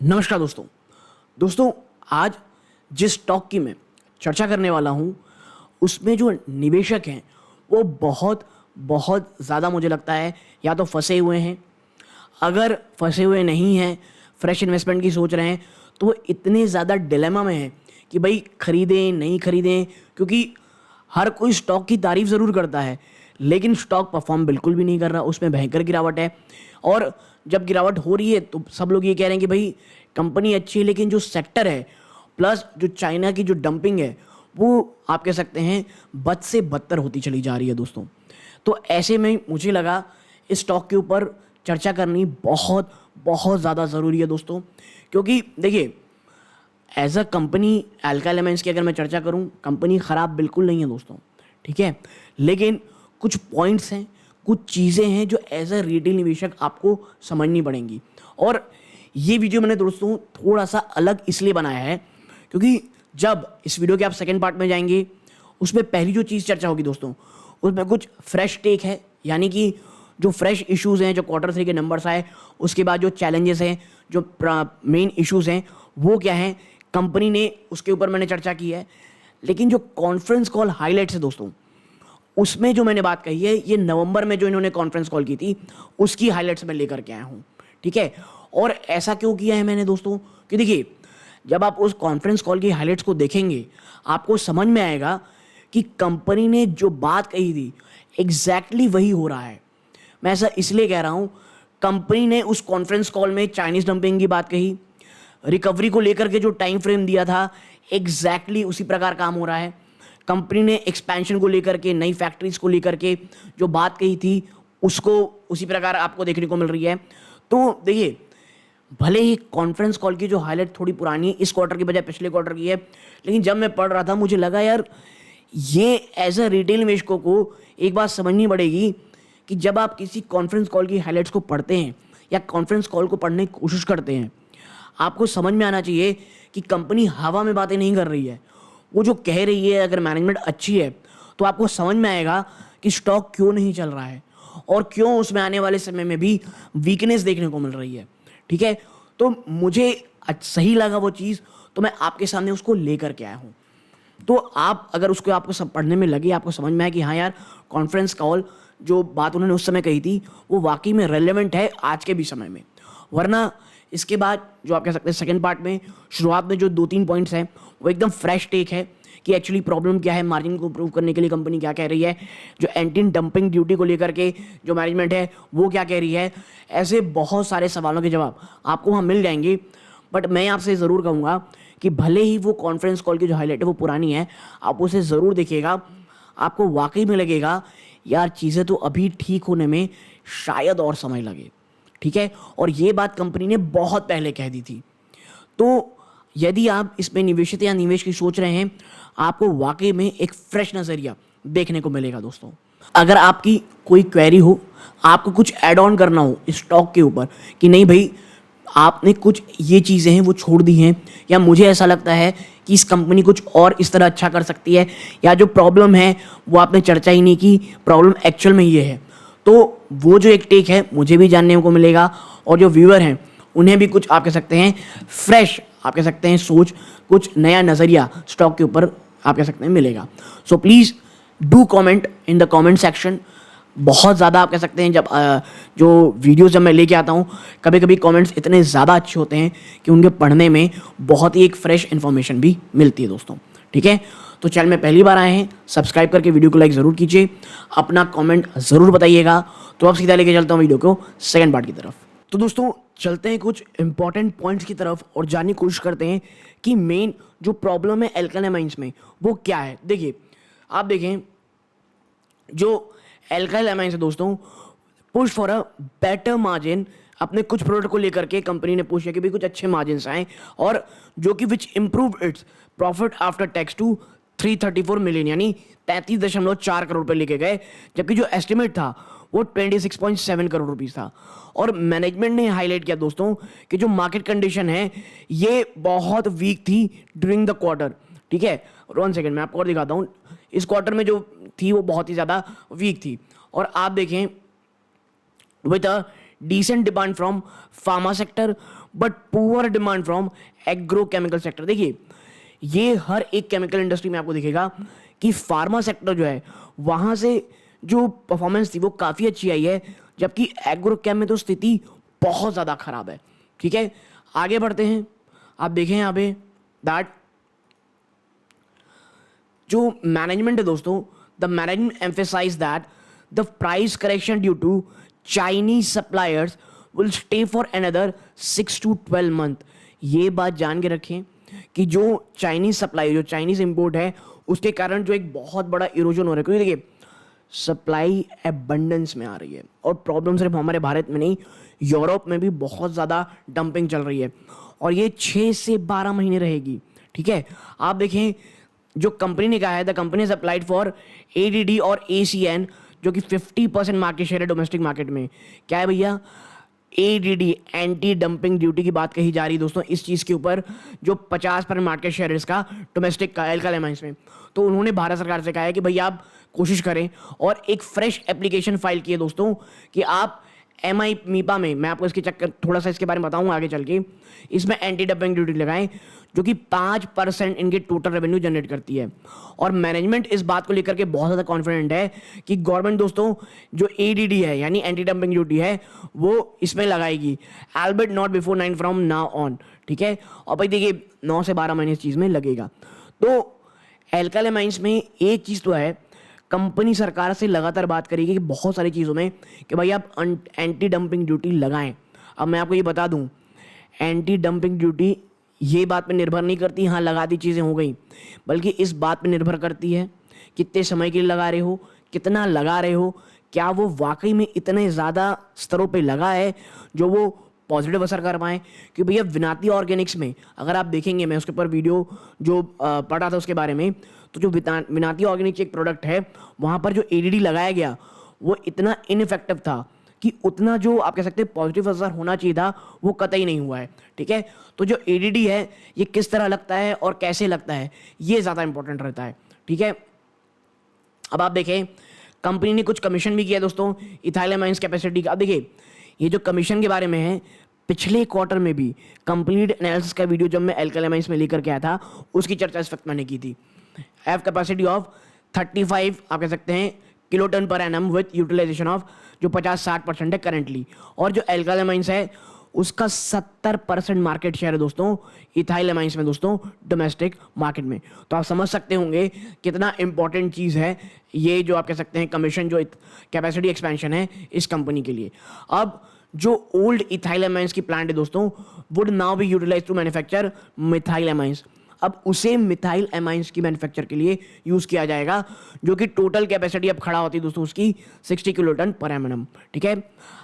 नमस्कार दोस्तों। दोस्तों, आज जिस स्टॉक की मैं चर्चा करने वाला हूँ, उसमें जो निवेशक हैं वो बहुत बहुत ज़्यादा मुझे लगता है या तो फंसे हुए हैं। अगर फंसे हुए नहीं हैं, फ्रेश इन्वेस्टमेंट की सोच रहे हैं, तो वो इतने ज़्यादा डिलेमा में हैं कि भाई खरीदें नहीं खरीदें, क्योंकि हर कोई स्टॉक की तारीफ ज़रूर करता है, लेकिन स्टॉक परफॉर्म बिल्कुल भी नहीं कर रहा, उसमें भयंकर गिरावट है। और जब गिरावट हो रही है तो सब लोग ये कह रहे हैं कि भाई कंपनी अच्छी है, लेकिन जो सेक्टर है प्लस जो चाइना की जो डंपिंग है वो आप कह सकते हैं बद से बदतर होती चली जा रही है दोस्तों। तो ऐसे में मुझे लगा इस स्टॉक के ऊपर चर्चा करनी बहुत बहुत ज़्यादा ज़रूरी है दोस्तों, क्योंकि देखिए as a company alkyl amines की अगर मैं चर्चा करूं, कंपनी ख़राब बिल्कुल नहीं है दोस्तों, ठीक है। लेकिन कुछ पॉइंट्स हैं, कुछ चीज़ें हैं जो एज अ रिटेल निवेशक आपको समझनी पड़ेंगी। और ये वीडियो मैंने दोस्तों थोड़ा सा अलग इसलिए बनाया है क्योंकि जब इस वीडियो के आप सेकेंड पार्ट में जाएंगे, उसमें पहली जो चीज़ चर्चा होगी दोस्तों, उसमें कुछ फ्रेश टेक है, यानी कि जो फ्रेश इश्यूज़ हैं, जो क्वार्टर 3 के नंबर्स आए, उसके बाद जो चैलेंजेस हैं, जो मेन इश्यूज़ हैं वो क्या हैं, कंपनी ने उसके ऊपर मैंने चर्चा की है। लेकिन जो कॉन्फ्रेंस कॉल हाईलाइट्स है दोस्तों, उसमें जो मैंने बात कही है, ये नवंबर में जो इन्होंने कॉन्फ्रेंस कॉल की थी उसकी हाईलाइट्स में लेकर के आया हूँ, ठीक है। और ऐसा क्यों किया है मैंने दोस्तों, कि देखिए जब आप उस कॉन्फ्रेंस कॉल की हाईलाइट्स को देखेंगे आपको समझ में आएगा कि कंपनी ने जो बात कही थी एग्जैक्टली वही हो रहा है। मैं ऐसा इसलिए कह रहा हूँ, कंपनी ने उस कॉन्फ्रेंस कॉल में चाइनीज डंपिंग की बात कही, रिकवरी को लेकर के जो टाइम फ्रेम दिया था एग्जैक्टली उसी प्रकार काम हो रहा है। कंपनी ने एक्सपेंशन को लेकर के, नई फैक्ट्रीज को लेकर के जो बात कही थी उसको उसी प्रकार आपको देखने को मिल रही है। तो देखिए भले ही कॉन्फ्रेंस कॉल की जो हाईलाइट थोड़ी पुरानी है, इस क्वार्टर की बजाय पिछले क्वार्टर की है, लेकिन जब मैं पढ़ रहा था मुझे लगा यार ये एज अ रिटेल निवेशकों को एक बात समझनी पड़ेगी कि जब आप किसी कॉन्फ्रेंस कॉल की हाईलाइट्स को पढ़ते हैं या कॉन्फ्रेंस कॉल को पढ़ने की कोशिश करते हैं, आपको समझ में आना चाहिए कि कंपनी हवा में बातें नहीं कर रही है। वो जो कह रही है, अगर मैनेजमेंट अच्छी है तो आपको समझ में आएगा कि स्टॉक क्यों नहीं चल रहा है और क्यों उसमें आने वाले समय में भी वीकनेस देखने को मिल रही है, ठीक है। तो मुझे सही लगा वो चीज़, तो मैं आपके सामने उसको लेकर के आया हूँ। तो आप अगर उसको आपको सब पढ़ने में लगे, आपको समझ में आए कि हाँ यार कॉन्फ्रेंस कॉल जो बात उन्होंने उस समय कही थी वो वाकई में रेलेवेंट है आज के भी समय में, वरना इसके बाद जो आप कह सकते हैं सेकंड पार्ट में शुरुआत में जो 2-3 पॉइंट्स हैं वो एकदम फ्रेश टेक है कि एक्चुअली प्रॉब्लम क्या है, मार्जिन को इंप्रूव करने के लिए कंपनी क्या कह रही है, जो एंटी डंपिंग ड्यूटी को लेकर के जो मैनेजमेंट है वो क्या कह रही है। ऐसे बहुत सारे सवालों के जवाब आपको वहाँ मिल जाएंगे। बट मैं आपसे ज़रूर कहूँगा कि भले ही वो कॉन्फ्रेंस कॉल की जो हाईलाइट है वो पुरानी है, आप उसे ज़रूर देखिएगा, आपको वाकई में लगेगा यार चीज़ें तो अभी ठीक होने में शायद और समय लगे, ठीक है। और ये बात कंपनी ने बहुत पहले कह दी थी। तो यदि आप इसमें निवेशित या निवेश की सोच रहे हैं, आपको वाकई में एक फ्रेश नज़रिया देखने को मिलेगा दोस्तों। अगर आपकी कोई क्वेरी हो, आपको कुछ ऐड ऑन करना हो इस स्टॉक के ऊपर कि नहीं भाई आपने कुछ ये चीज़ें हैं वो छोड़ दी हैं, या मुझे ऐसा लगता है कि इस कंपनी कुछ और इस तरह अच्छा कर सकती है, या जो प्रॉब्लम है वो आपने चर्चा ही नहीं की, प्रॉब्लम एक्चुअल में ये है, तो वो जो एक टेक है मुझे भी जानने को मिलेगा और जो व्यूअर हैं उन्हें भी कुछ आप कह सकते हैं फ्रेश, आप कह सकते हैं सोच, कुछ नया नज़रिया स्टॉक के ऊपर आप कह सकते हैं मिलेगा। So please do comment in the comment section. बहुत ज़्यादा आप कह सकते हैं जब जो वीडियोस जब मैं लेके आता हूँ, कभी कभी कमेंट्स इतने ज़्यादा अच्छे होते हैं कि उनके पढ़ने में बहुत ही एक फ्रेश इन्फॉर्मेशन भी मिलती है दोस्तों, ठीक है। तो चैनल में पहली बार आए हैं, सब्सक्राइब करके वीडियो को लाइक ज़रूर कीजिए, अपना कमेंट ज़रूर बताइएगा। तो अब सीधा लेके चलता हूँ वीडियो को सेकंड पार्ट की तरफ। तो दोस्तों चलते हैं कुछ इंपॉर्टेंट पॉइंट्स की तरफ और जानने की कोशिश करते हैं कि मेन जो प्रॉब्लम है अल्काइल एमाइंस में वो क्या है। देखिए आप देखें जो अल्काइल एमाइंस है दोस्तों, push for a better margin, अपने कुछ प्रोडक्ट को लेकर के कंपनी ने पूछा कि भी कुछ अच्छे मार्जिन आए, और जो कि which improve its profit after tax to 334 million, यानी 33.4 करोड़ रुपए लेके गए, जबकि जो एस्टिमेट था वो 26.7 करोड़ रुपीस था। और मैनेजमेंट ने हाईलाइट किया दोस्तों कि जो मार्केट कंडीशन है ये बहुत वीक थी ड्यूरिंग द क्वार्टर, ठीक है। 1 सेकेंड मैं आपको और दिखाता हूँ, इस क्वार्टर में जो थी वो बहुत ही ज़्यादा वीक थी। और आप देखें with a decent demand from pharma sector, but poor demand from agrochemical sector. देखिए ये हर एक केमिकल इंडस्ट्री में आपको दिखेगा कि फार्मा सेक्टर जो है वहां से जो परफॉर्मेंस थी वो काफी अच्छी आई है, जबकि एग्रोकेम में तो स्थिति बहुत ज्यादा खराब है। ठीक है, आगे बढ़ते हैं। आप देखें यहाँ पे दैट जो मैनेजमेंट है दोस्तों, the management emphasise that the price correction due to Chinese suppliers will stay for another 6 to 12 month। ये बात जान के रखें कि जो चाइनीज सप्लाई, जो चाइनीज इंपोर्ट है, उसके कारण जो एक बहुत बड़ा इरोजन हो रहा है। क्योंकि देखिए सप्लाई एबंडेंस में आ रही है और प्रॉब्लम सिर्फ हमारे भारत में नहीं, यूरोप में भी बहुत ज़्यादा डंपिंग चल रही है और ये 6 से 12 महीने रहेगी। ठीक है, आप देखें जो कंपनी ने कहा है, the company has applied for ADD और एसीएन, जो कि 50% मार्केट शेयर है डोमेस्टिक मार्केट में। क्या है भैया, एडीडी एंटी डंपिंग ड्यूटी की बात कही जा रही है दोस्तों इस चीज़ के ऊपर, जो 50% मार्केट शेयर है इसका डोमेस्टिक का एल्काइल अमाइंस में। तो उन्होंने भारत सरकार से कहा है कि भैया आप कोशिश करें और एक फ्रेश एप्लीकेशन फाइल की है दोस्तों कि आप एमआई मीपा में, मैं आपको इसके चक्कर थोड़ा सा इसके बारे में बताऊंगा आगे चल के, इसमें एंटी डंपिंग ड्यूटी लगाएं जो कि 5% इनके टोटल रेवेन्यू जनरेट करती है। और मैनेजमेंट इस बात को लेकर के बहुत ज़्यादा कॉन्फिडेंट है कि गवर्नमेंट दोस्तों जो एडीडी है यानी एंटी डंपिंग ड्यूटी है वो इसमें लगाएगी, Albert not before 9 from now on. ठीक है, और भाई देखिए 9 से 12 महीने इस चीज़ में लगेगा। तो एल्काइल माइंस में एक चीज़ तो है, कंपनी सरकार से लगातार बात करेगी कि बहुत सारी चीज़ों में कि भाई आप एंटी डंपिंग ड्यूटी लगाएं। अब मैं आपको ये बता दूं, एंटी डंपिंग ड्यूटी ये बात पे निर्भर नहीं करती हाँ लगा दी चीज़ें हो गई, बल्कि इस बात पे निर्भर करती है कितने समय के लिए लगा रहे हो, कितना लगा रहे हो, क्या वो वाकई में इतने ज़्यादा स्तरों पे लगा है जो वो पॉजिटिव असर कर पाएँ। कि भैया विनाती ऑर्गेनिक्स में अगर आप देखेंगे, मैं उसके ऊपर वीडियो जो पढ़ा था उसके बारे में, तो जो विनाती ऑर्गेनिक्स एक प्रोडक्ट है वहाँ पर जो एडीडी लगाया गया वो इतना इनइफेक्टिव था कि उतना जो आप कह सकते हैं पॉजिटिव असर होना चाहिए था वो कतई नहीं हुआ है। ठीक है, तो जो एडीडी है ये किस तरह लगता है और कैसे लगता है ये ज़्यादा इंपॉर्टेंट रहता है। ठीक है, अब आप देखें कंपनी ने कुछ कमीशन भी किया दोस्तों इथाइल अमाइंस कैपेसिटी का। अब देखिए ये जो कमीशन के बारे में है, पिछले क्वार्टर में भी कंप्लीट एनालिसिस का वीडियो जब मैं एल्काइल अमाइंस में लेकर के आया था उसकी चर्चा इस वक्त मैंने की थी। हैव कैपेसिटी ऑफ 35 आप कह सकते हैं kiloton per annum with utilisation of जो 50-60% है करेंटली, और जो एल्काइल अमाइंस है उसका 70% मार्केट शेयर है दोस्तों इथाइल अमाइंस में दोस्तों डोमेस्टिक मार्केट में। तो आप समझ सकते होंगे कितना इंपॉर्टेंट चीज़ है ये जो आप कह सकते हैं कमीशन, जो कैपेसिटी एक्सपेंशन है इस कंपनी के लिए। अब जो ओल्ड इथाइल अमाइंस की प्लांट है दोस्तों would now be utilise to manufacture methyl amines. अब उसे मिथाइल अमाइंस की मैन्युफैक्चर के लिए यूज़ किया जाएगा, जो कि टोटल कैपेसिटी अब खड़ा होती है दोस्तों उसकी 60 किलोटन पर एमएनएम। ठीक है,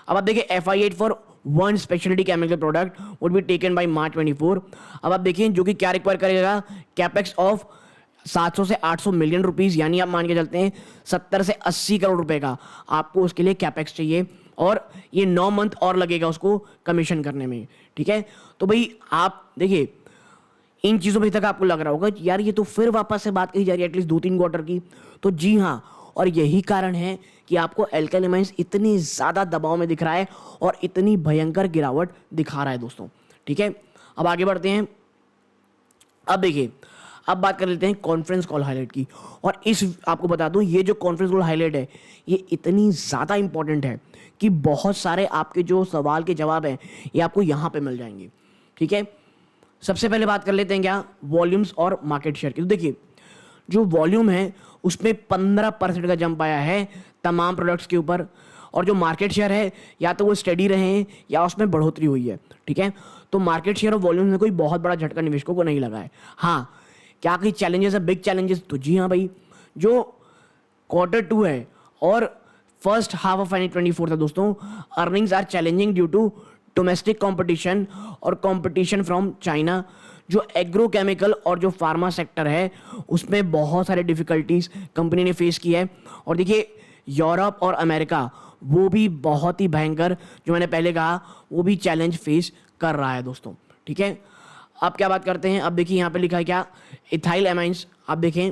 अब आप देखिए FI8 for one speciality chemical product would be taken by March 24। अब आप देखिए जो कि क्या रिक्वायर करेगा, कैपेक्स ऑफ 700 से 800 मिलियन रुपीज़, यानी आप मान के चलते हैं 70 से 80 करोड़ रुपए का आपको उसके लिए कैपेक्स चाहिए, और ये 9 मंथ और लगेगा उसको कमीशन करने में। ठीक है, तो भाई आप देखिए इन चीज़ों में तक आपको लग रहा होगा यार ये तो फिर वापस से बात कही जा रही है एटलीस्ट 2-3 क्वार्टर की। तो जी हाँ, और यही कारण है कि आपको एल्काइल अमाइंस इतनी ज़्यादा दबाव में दिख रहा है और इतनी भयंकर गिरावट दिखा रहा है दोस्तों। ठीक है, अब आगे बढ़ते हैं। अब देखिए अब बात कर लेते हैं कॉन्फ्रेंस कॉल हाईलाइट की, और इस आपको बता दूं ये जो कॉन्फ्रेंस कॉल हाईलाइट है ये इतनी ज़्यादा इंपॉर्टेंट है कि बहुत सारे आपके जो सवाल के जवाब हैं ये आपको यहाँ पे मिल जाएंगे। ठीक है, सबसे पहले बात कर लेते हैं क्या, वॉल्यूम्स और मार्केट शेयर की। तो देखिए जो वॉल्यूम है उसमें 15% का जंप आया है तमाम प्रोडक्ट्स के ऊपर, और जो मार्केट शेयर है या तो वो स्टडी रहे हैं या उसमें बढ़ोतरी हुई है। ठीक है, तो मार्केट शेयर और वॉल्यूम में कोई बहुत बड़ा झटका निवेशकों को नहीं लगा है। हाँ, क्या कोई चैलेंजेस है, बिग चैलेंजेस? तो जी हाँ भाई, जो Q2 है और फर्स्ट हाफ ऑफ 2024 था दोस्तों, earnings are challenging due to domestic competition और कंपटीशन फ्रॉम चाइना। जो एग्रोकेमिकल और जो फार्मा सेक्टर है उसमें बहुत सारे डिफिकल्टीज कंपनी ने फेस की है, और देखिए यूरोप और अमेरिका वो भी बहुत ही भयंकर, जो मैंने पहले कहा, वो भी चैलेंज फेस कर रहा है दोस्तों। ठीक है, अब क्या बात करते हैं, अब देखिए यहाँ पे लिखा है क्या, इथाइल अमाइंस। आप देखें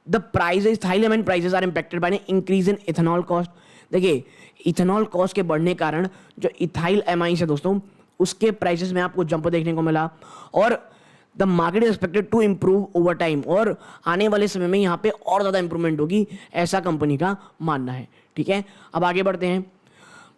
the prices, ethyl amine prices are impacted by increase in ethanol cost. देखिए इथेनॉल कॉस्ट के बढ़ने कारण जो इथाइल अमाइंस है दोस्तों उसके प्राइसेस में आपको जंप देखने को मिला और the market is expected to improve over time, और आने वाले समय में यहाँ पे और ज़्यादा इंप्रूवमेंट होगी, ऐसा कंपनी का मानना है। ठीक है, अब आगे बढ़ते हैं,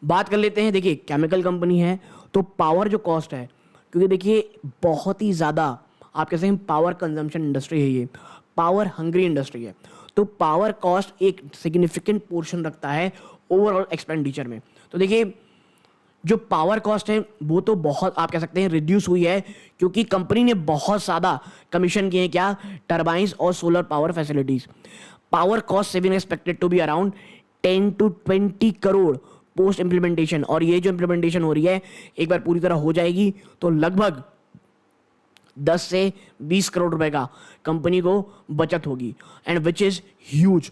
बात कर लेते हैं। देखिए केमिकल कंपनी है तो पावर जो कॉस्ट है, क्योंकि देखिए बहुत ही ज़्यादा आप कह सकते हैं पावर कंजम्पशन इंडस्ट्री है, ये पावर हंग्री इंडस्ट्री है, तो पावर कॉस्ट एक सिग्निफिकेंट पोर्शन रखता है ओवरऑल एक्सपेंडिचर में। तो देखिए जो पावर कॉस्ट है वो तो बहुत आप कह सकते हैं रिड्यूस हुई है, क्योंकि कंपनी ने बहुत ज़्यादा कमीशन किए हैं क्या, टर्बाइंस और solar power facilities. Power cost saving expected to be around 10 to 20 crore post implementation, और ये जो इंप्लीमेंटेशन हो रही है एक बार पूरी तरह हो जाएगी तो लगभग 10 से 20 करोड़ रुपए का कंपनी को बचत होगी, एंड विच इज ह्यूज।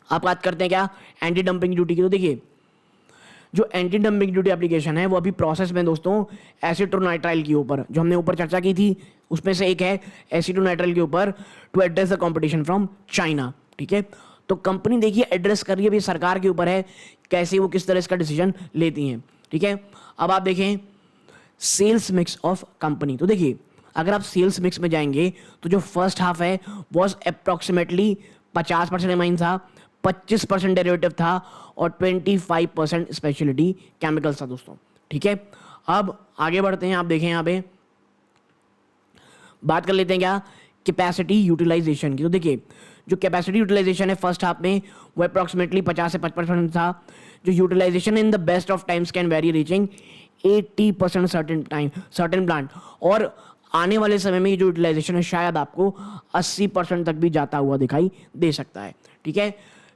आप बात करते हैं क्या एंटी डंपिंग ड्यूटी की, तो देखिए जो एंटी डंपिंग ड्यूटी एप्लीकेशन है वो अभी प्रोसेस में दोस्तों एसिटोनाइट्राइल के ऊपर, जो हमने ऊपर चर्चा की थी उसमें से एक है एसिटोनाइट्राइल के ऊपर, to address the competition from China. ठीक है, तो कंपनी देखिए एड्रेस कर रही है, भी सरकार के ऊपर है कैसे वो किस तरह इसका डिसीजन लेती हैं। ठीक है, अब आप देखें सेल्स मिक्स ऑफ कंपनी, तो देखिए अगर आप सेल्स मिक्स में जाएंगे तो जो फर्स्ट हाफ है वॉज अप्रॉक्सीमेटली 50% एमाइन था, 25% डेरिवेटिव था और 25% स्पेशलिटी केमिकल्स था दोस्तों। ठीक है, अब आगे बढ़ते हैं, आप देखें यहाँ पे बात कर लेते हैं क्या कैपेसिटी यूटिलाइजेशन की, तो देखिए जो कैपेसिटी यूटिलाइजेशन है फर्स्ट हाफ में वो अप्रॉक्सीमेटली 50 से 55% था, जो utilisation in the best of times can very reaching 80% certain plant, और आने वाले समय में ये जो यूटिलाइजेशन है शायद आपको 80% तक भी जाता हुआ दिखाई दे सकता है। ठीक है,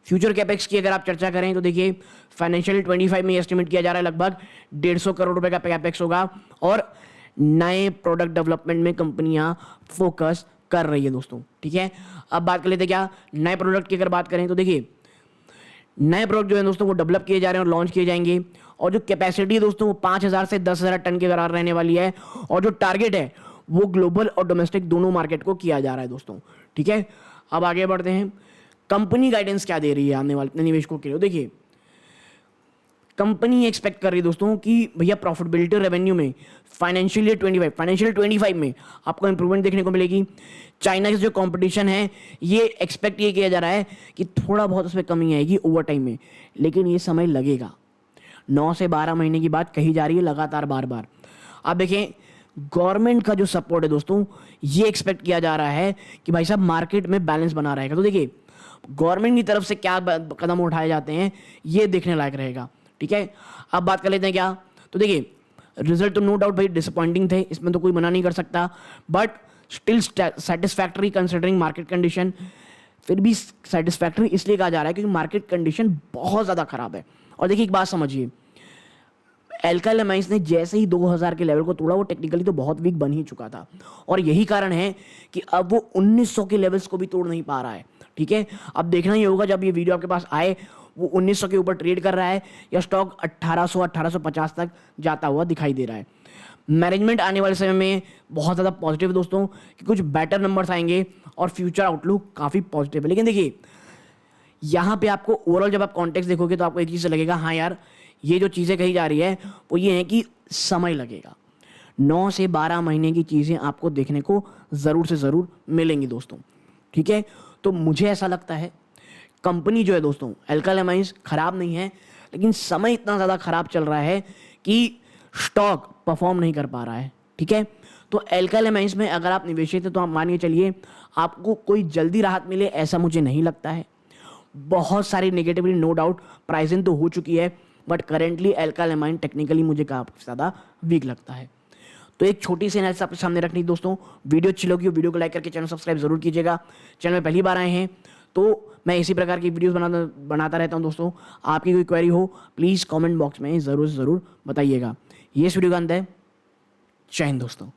फ्यूचर कैपेक्स की अगर आप चर्चा करें तो देखिए फाइनेंशियल 25 में एस्टिमेट किया जा रहा है लगभग 150 करोड़ रुपए का कैपेक्स होगा, और नए प्रोडक्ट डेवलपमेंट में कंपनियां फोकस कर रही है दोस्तों। ठीक है, अब बात कर लेते हैं क्या नए प्रोडक्ट की अगर बात करें तो देखिए नए प्रोडक्ट जो है दोस्तों वो डेवलप किए जा रहे हैं और लॉन्च किए जाएंगे, और जो कैपेसिटी है दोस्तों वो 5000 से 10,000 टन के दौरान रहने वाली है, और जो टारगेट है वो ग्लोबल और डोमेस्टिक दोनों मार्केट को किया जा रहा है दोस्तों। ठीक है, अब आगे बढ़ते हैं, कंपनी गाइडेंस क्या दे रही है आने वाले निवेशकों के लिए। देखिए कंपनी एक्सपेक्ट कर रही है दोस्तों कि भैया प्रॉफिटेबिलिटी रेवेन्यू में फाइनेंशियल ईयर 25 में आपको इंप्रूवमेंट देखने को मिलेगी। चाइना की जो कंपटीशन है ये एक्सपेक्ट ये किया जा रहा है कि थोड़ा बहुत उसमें कमी आएगी ओवर टाइम में, लेकिन ये समय लगेगा। 9 से 12 महीने की बात कही जा रही है लगातार बार बार। आप देखें गवर्नमेंट का जो सपोर्ट है दोस्तों ये एक्सपेक्ट किया जा रहा है कि भाई साहब मार्केट में बैलेंस बना रहेगा। तो देखिए गवर्नमेंट की तरफ से क्या कदम उठाए जाते हैं ये देखने लायक रहेगा। ठीक है, अब बात कर लेते हैं क्या, तो देखिए रिजल्ट तो नो डाउट भाई डिसअपॉइंटिंग थे, इसमें तो कोई मना नहीं कर सकता, but still satisfactory considering market condition. फिर भी सेटिस्फैक्टरी इसलिए कहा जा रहा है क्योंकि मार्केट कंडीशन बहुत ज़्यादा खराब है। और देखिए एक बात समझिए, एल्काइल एमाइंस ने जैसे ही 2000 के लेवल को तोड़ा वो टेक्निकली तो बहुत वीक बन ही चुका था, और यही कारण है कि अब वो 1900 के लेवल्स को भी तोड़ नहीं पा रहा है। ठीक है, अब देखना ही होगा जब ये वीडियो आपके पास आए वो 1900 के ऊपर ट्रेड कर रहा है या स्टॉक 1800-1850 तक जाता हुआ दिखाई दे रहा है। मैनेजमेंट आने वाले समय में बहुत ज़्यादा पॉजिटिव है दोस्तों कि कुछ बेटर नंबर्स आएंगे और फ्यूचर आउटलुक काफ़ी पॉजिटिव है। लेकिन देखिए यहाँ पे आपको ओवरऑल जब आप कॉन्टेक्स्ट देखोगे तो आपको एक चीज़ लगेगा, हाँ यार ये जो चीज़ें कही जा रही है वो ये है कि समय लगेगा। 9 से 12 महीने की चीज़ें आपको देखने को ज़रूर से ज़रूर मिलेंगी दोस्तों। ठीक है, तो मुझे ऐसा लगता है कंपनी जो है दोस्तों एल्काइल एमाइंस खराब नहीं है, लेकिन समय इतना ज़्यादा खराब चल रहा है कि स्टॉक परफॉर्म नहीं कर पा रहा है। ठीक है, तो एल्काइल एमाइंस में अगर आप निवेशित हैं तो आप मान के चलिए आपको कोई जल्दी राहत मिले ऐसा मुझे नहीं लगता है। बहुत सारी नेगेटिवली नो डाउट प्राइसिंग तो हो चुकी है, but currently alkyl amine technically मुझे काफ़ी ज़्यादा वीक लगता है। तो एक छोटी सी एनालिसिस आपके सामने रखनी दोस्तों। वीडियो अच्छी लगी हो वीडियो को लाइक करके चैनल सब्सक्राइब जरूर कीजिएगा। चैनल में पहली बार आए हैं तो मैं इसी प्रकार की वीडियोस बनाता रहता हूं दोस्तों। आपकी कोई क्वेरी हो प्लीज़ कमेंट बॉक्स में ज़रूर से ज़रूर बताइएगा। ये इस वीडियो का अंत है। जय हिंद दोस्तों।